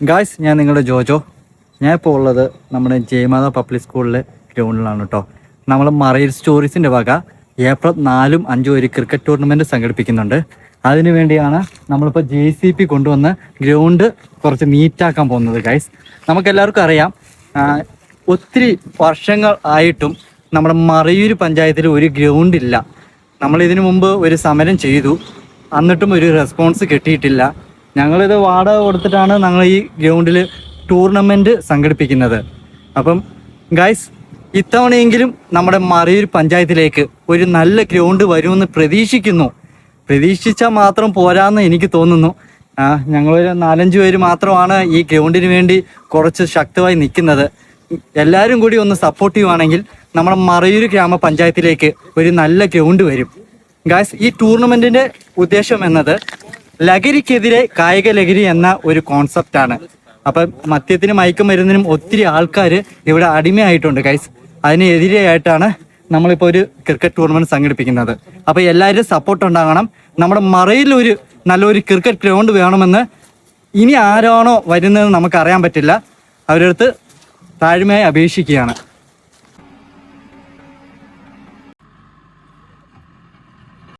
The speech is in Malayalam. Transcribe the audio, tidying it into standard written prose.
ഗായ്സ്, ഞാൻ നിങ്ങളുടെ ജോജോ. ഞാൻ ഇപ്പോൾ ഉള്ളത് നമ്മുടെ ജയമാത പബ്ലിക് സ്കൂളിലെ ഗ്രൗണ്ടിലാണ് കേട്ടോ. നമ്മൾ മറൈൻ സ്റ്റോറീസിൻ്റെ വക ഏപ്രിൽ 4ഉം 5ഉം ഒരു ക്രിക്കറ്റ് ടൂർണമെൻറ്റ് സംഘടിപ്പിക്കുന്നുണ്ട്. അതിനു വേണ്ടിയാണ് നമ്മളിപ്പോൾ JCP കൊണ്ടുവന്ന് ഗ്രൗണ്ട് കുറച്ച് നീറ്റാക്കാൻ പോകുന്നത്. ഗായ്സ്, നമുക്കെല്ലാവർക്കും അറിയാം, ഒത്തിരി വർഷങ്ങൾ ആയിട്ടും നമ്മുടെ മറയൂർ പഞ്ചായത്തിൽ ഒരു ഗ്രൗണ്ട് ഇല്ല. നമ്മളിതിനു മുമ്പ് ഒരു സമരം ചെയ്തു, എന്നിട്ടും ഒരു റെസ്പോൺസ് കിട്ടിയിട്ടില്ല. ഞങ്ങളിത് വാടക കൊടുത്തിട്ടാണ് ഞങ്ങൾ ഈ ഗ്രൗണ്ടിൽ ടൂർണമെൻറ്റ് സംഘടിപ്പിക്കുന്നത്. അപ്പം ഗൈസ്, ഇത്തവണയെങ്കിലും നമ്മുടെ മറയൂർ പഞ്ചായത്തിലേക്ക് ഒരു നല്ല ഗ്രൗണ്ട് വരുമെന്ന് പ്രതീക്ഷിച്ചാൽ മാത്രം പോരാന്ന് എനിക്ക് തോന്നുന്നു. ഞങ്ങളൊരു 4-5 പേര് മാത്രമാണ് ഈ ഗ്രൗണ്ടിന് വേണ്ടി കുറച്ച് ശക്തമായി നിൽക്കുന്നത്. എല്ലാവരും കൂടി ഒന്ന് സപ്പോർട്ട് ചെയ്യുവാണെങ്കിൽ നമ്മുടെ മറയൂർ ഗ്രാമപഞ്ചായത്തിലേക്ക് ഒരു നല്ല ഗ്രൗണ്ട് വരും. ഗൈസ്, ഈ ടൂർണമെൻറ്റിൻ്റെ ഉദ്ദേശം എന്നത് ലഹരിക്കെതിരെ കായിക ലഹരി എന്ന ഒരു കോൺസെപ്റ്റാണ്. അപ്പം മദ്യത്തിനും മയക്കുമരുന്നിനും ഒത്തിരി ആൾക്കാർ ഇവിടെ അടിമയായിട്ടുണ്ട് ഗൈസ്. അതിനെതിരെയായിട്ടാണ് നമ്മളിപ്പോൾ ഒരു ക്രിക്കറ്റ് ടൂർണമെൻറ്റ് സംഘടിപ്പിക്കുന്നത്. അപ്പോൾ എല്ലാവരും സപ്പോർട്ട് ഉണ്ടാകണം. നമ്മുടെ മറയിൽ ഒരു നല്ലൊരു ക്രിക്കറ്റ് ഗ്രൗണ്ട് വേണമെന്ന് ഇനി ആരാണോ വരുന്നതെന്ന് നമുക്കറിയാൻ പറ്റില്ല. അവരടുത്ത് താഴ്മയായി അപേക്ഷിക്കുകയാണ്.